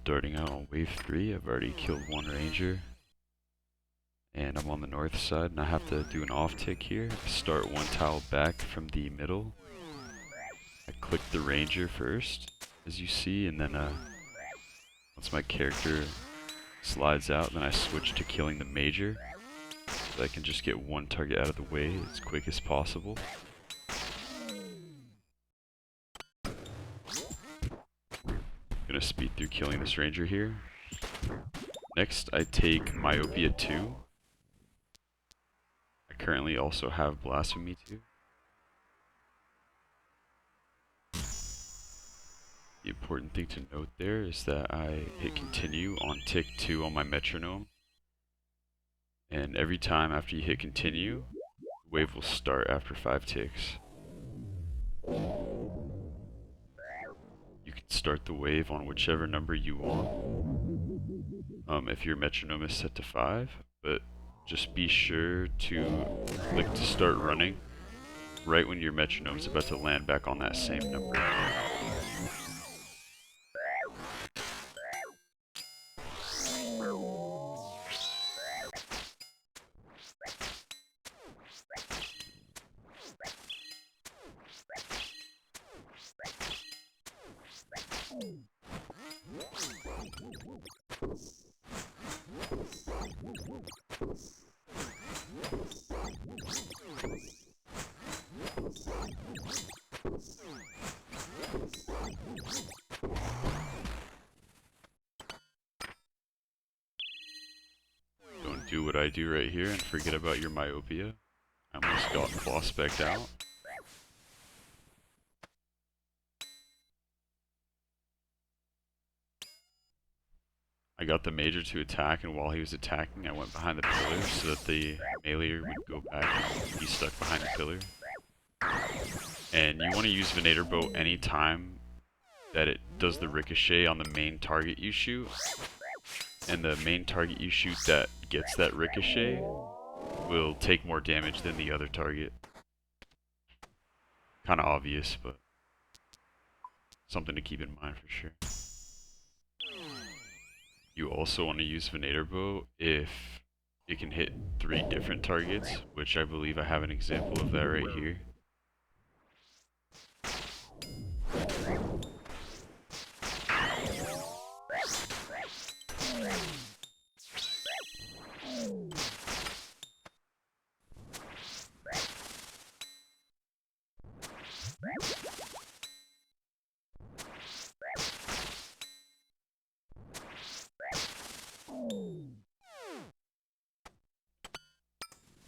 Starting out on wave 3, I've already killed one ranger. And I'm on the north side, and I have to do an off tick here. Start one tile back from the middle. I click the ranger first, as you see, and then once my character slides out, then I switch to killing the major. So I can just get one target out of the way as quick as possible. Gonna speed through killing this ranger here. Next, I take Myopia 2. I currently also have Blasphemy 2. The important thing to note there is that I hit continue on tick 2 on my metronome. And every time after you hit continue, the wave will start after 5 ticks. You can start the wave on whichever number you want, if your metronome is set to 5, but just be sure to click to start running right when your metronome is about to land back on that same number. Don't do what I do right here and forget about your myopia. I almost got claw specced out. I got the major to attack, and while he was attacking, I went behind the pillar so that the meleeer would go back and be stuck behind the pillar. And you want to use Venator Bow anytime that it does the ricochet on the main target you shoot. And the main target you shoot that gets that ricochet will take more damage than the other target. Kind of obvious, but something to keep in mind for sure. You also want to use Venator Bow if it can hit 3 different targets, which I believe I have an example of that right here.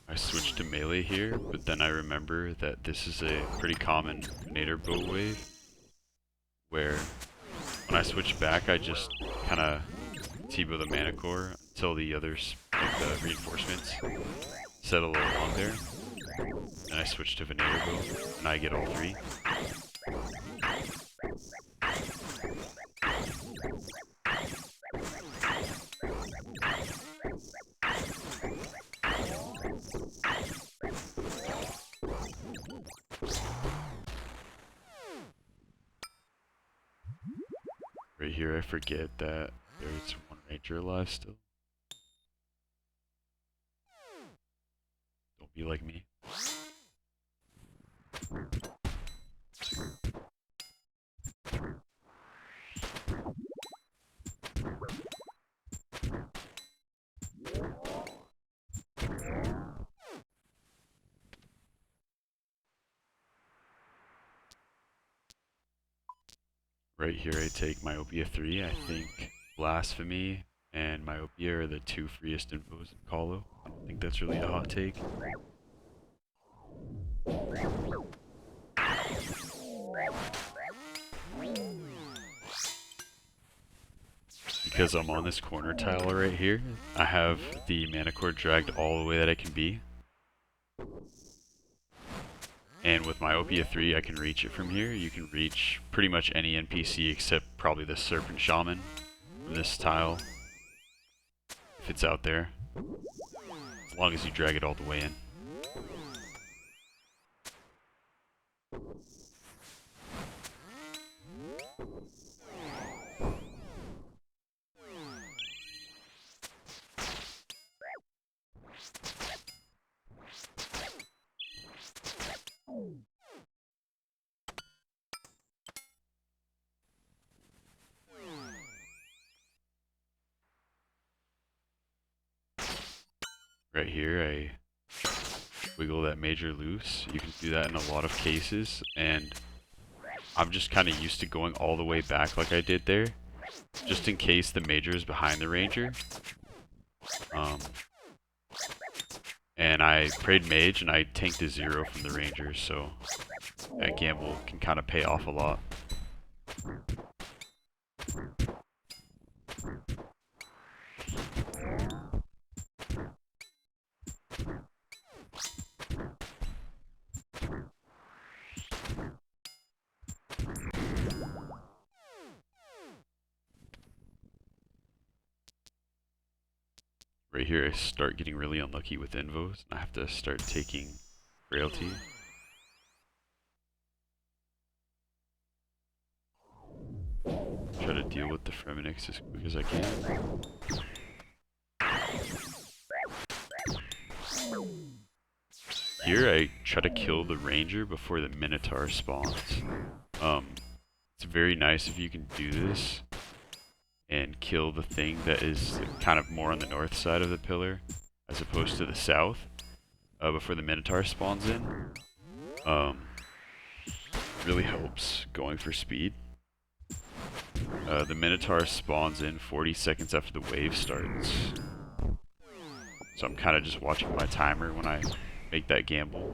I switched to melee here, but then I remember that this is a pretty common Venator Bow wave, where when I switch back I just kind of T-bow the mana core until the others, like the reinforcements, settle along there. And I switch to Venator Bow, and I get all 3. Right here I forget that there's one ranger alive still. Don't be like me. Right here I take Myopia 3. I think Blasphemy and Myopia are the 2 freest infos in Colo. I don't think that's really a hot take. Because I'm on this corner tile right here, I have the mana core dragged all the way that I can be. And with Myopia 3, I can reach it from here. You can reach pretty much any NPC except probably the Serpent Shaman from this tile, if it's out there, as long as you drag it all the way in. Right here, I wiggle that major loose. You can do that in a lot of cases, and I'm just kind of used to going all the way back like I did there, just in case the major is behind the ranger. And I prayed mage and I tanked a 0 from the rangers, so that gamble can kind of pay off a lot. Right here, I start getting really unlucky with invos, and I have to start taking frailty. Try to deal with the Fremenix as quick as I can. Here, I try to kill the ranger before the minotaur spawns. It's very nice if you can do this and kill the thing that is kind of more on the north side of the pillar as opposed to the south before the minotaur spawns in. Really helps going for speed. The minotaur spawns in 40 seconds after the wave starts, so I'm kind of just watching my timer when I make that gamble.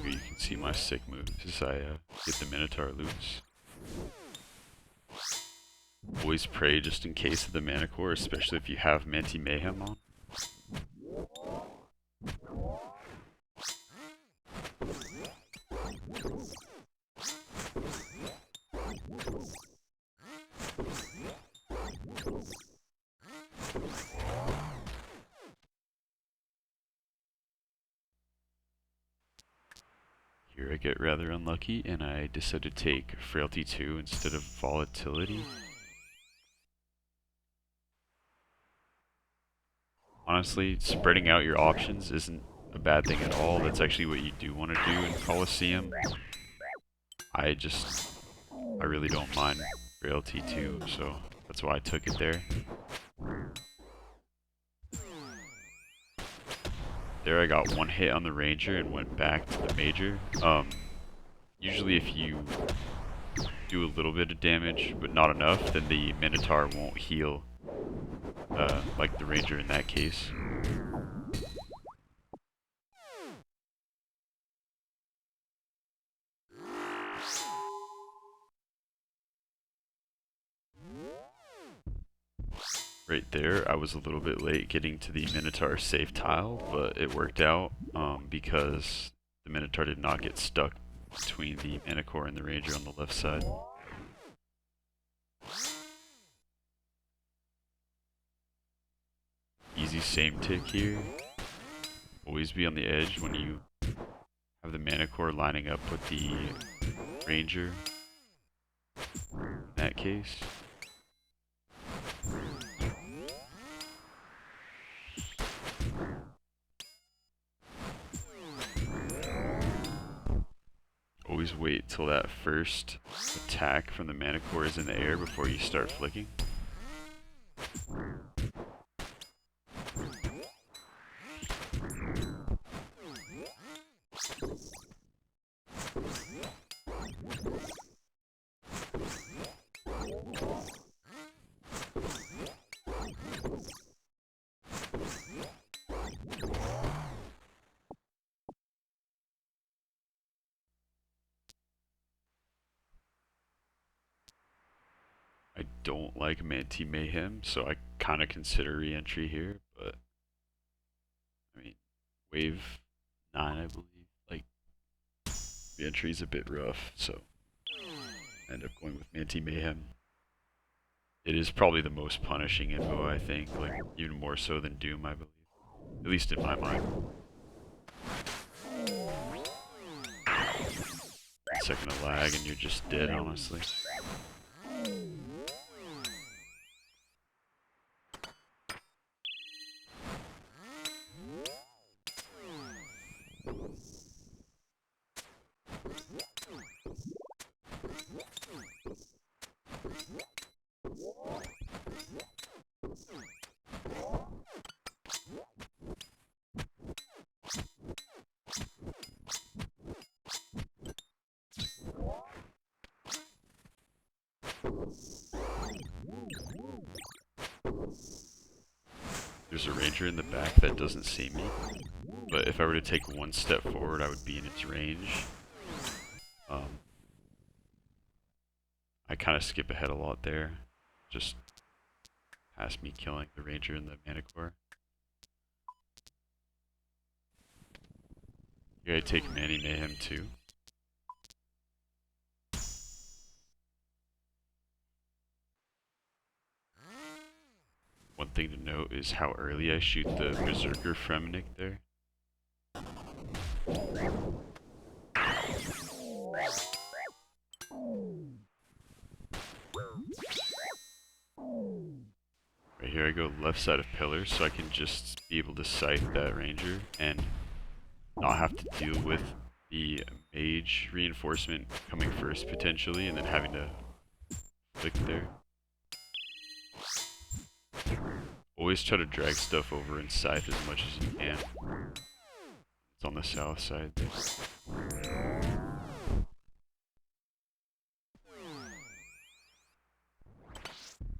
Here you can see my sick moves as I get the minotaur loose. Always pray just in case of the Manicore, especially if you have Manti Mayhem on. Here I get rather unlucky and I decide to take Frailty 2 instead of Volatility. Honestly, spreading out your options isn't a bad thing at all. That's actually what you do want to do in Coliseum. I really don't mind Frailty 2, so that's why I took it there. There I got one hit on the ranger and went back to the major. Usually if you do a little bit of damage, but not enough, then the minotaur won't heal like the ranger in that case. Right there, I was a little bit late getting to the minotaur safe tile, but it worked out because the minotaur did not get stuck between the manicore and the ranger on the left side. Easy same tick here. Always be on the edge when you have the manicore lining up with the ranger in that case. Always wait till that first attack from the manicore is in the air before you start flicking. I don't like Manti Mayhem, so I kind of consider re-entry here, but I mean, wave 9 I believe, like, re-entry is a bit rough, so I end up going with Manti Mayhem. It is probably the most punishing info, I think, like, even more so than Doom, I believe, at least in my mind. Second of lag and you're just dead, honestly. There's a ranger in the back that doesn't see me, but if I were to take one step forward, I would be in its range. I kind of skip ahead a lot there, just past me killing the ranger and the manicore. Here I take Manny Mayhem too. One thing to note is how early I shoot the Berserker Fremnik there. Right here I go left side of pillar so I can just be able to scythe that ranger and not have to deal with the mage reinforcement coming first potentially and then having to flick there. Always try to drag stuff over and scythe as much as you can. It's on the south side there.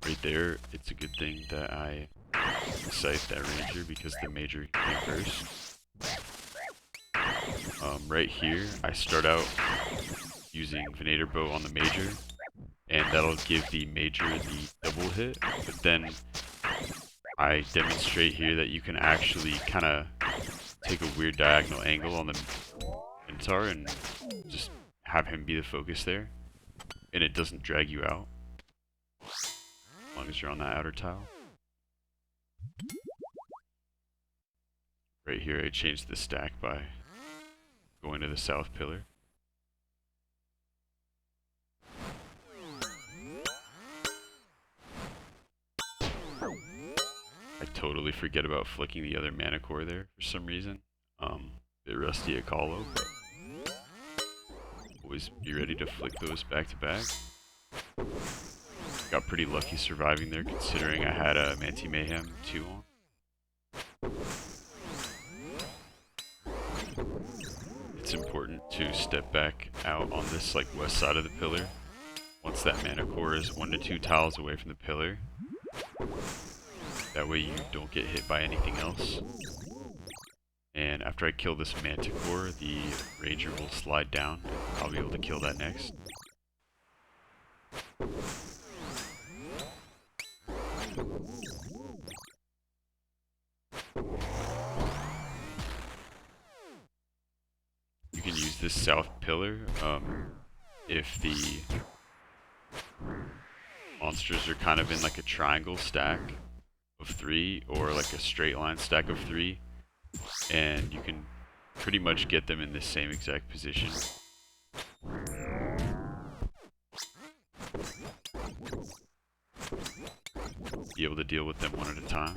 Right there, it's a good thing that I scythe that ranger because the major came first. Right here, I start out using Venator Bow on the major, and that'll give the major the double hit, but then I demonstrate here that you can actually kind of take a weird diagonal angle on the Minotaur and just have him be the focus there, and it doesn't drag you out as long as you're on that outer tile. Right here I changed the stack by going to the south pillar. I totally forget about flicking the other manicore there for some reason. Bit rusty at Colo, but always be ready to flick those back to back. Got pretty lucky surviving there considering I had a Manti Mayhem 2 on. It's important to step back out on this like west side of the pillar once that manicore is 1 to 2 tiles away from the pillar. That way you don't get hit by anything else. And after I kill this manticore, the ranger will slide down and I'll be able to kill that next. You can use this south pillar if the monsters are kind of in like a triangle stack of 3 or like a straight line stack of 3, and you can pretty much get them in the same exact position. Be able to deal with them one at a time.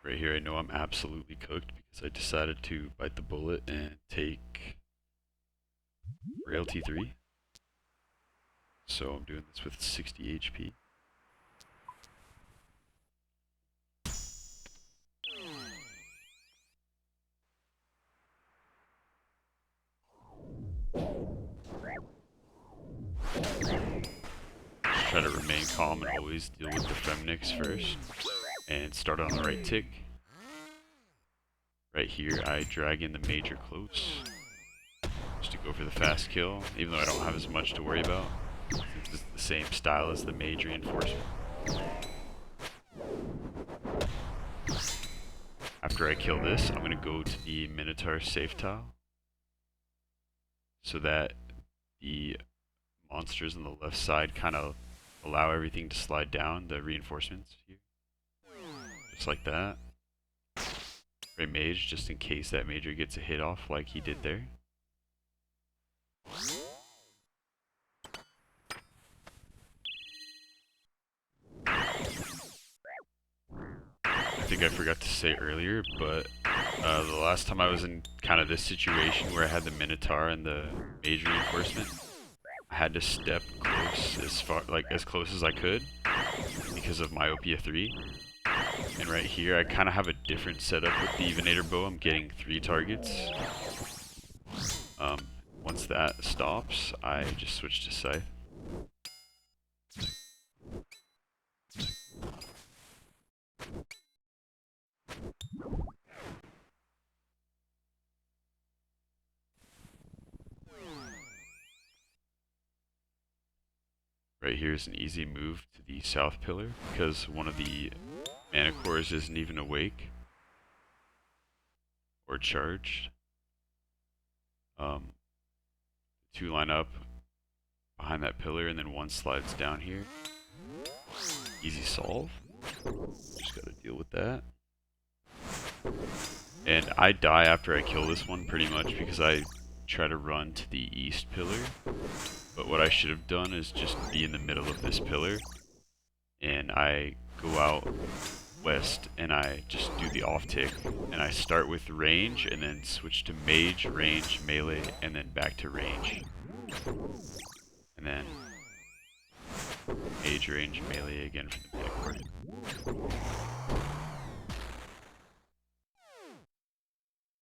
Right here I know I'm absolutely cooked because I decided to bite the bullet and take Rail T3. So I'm doing this with 60 HP. Just try to remain calm and always deal with the Femnics first. And start on the right tick. Right here I drag in the major close. Just to go for the fast kill, even though I don't have as much to worry about. It's the same style as the mage reinforcement. After I kill this, I'm going to go to the Minotaur safe tile so that the monsters on the left side kind of allow everything to slide down, the reinforcements here. Just like that. Great mage, just in case that major gets a hit off like he did there. I think I forgot to say earlier, but the last time I was in kind of this situation where I had the Minotaur and the mage reinforcement, I had to step close as close as I could because of myopia 3. And right here, I kind of have a different setup with the Venator bow. I'm getting 3 targets. Once that stops, I just switch to Scythe. Right here is an easy move to the south pillar because one of the mana cores isn't even awake or charged. 2 line up behind that pillar and then 1 slides down here. Easy solve. Just gotta deal with that. And I die after I kill this one pretty much because I try to run to the east pillar. But what I should have done is just be in the middle of this pillar. And I go out west and I just do the off tick. And I start with range and then switch to mage, range, melee, and then back to range. And then mage, range, melee again for the mana core.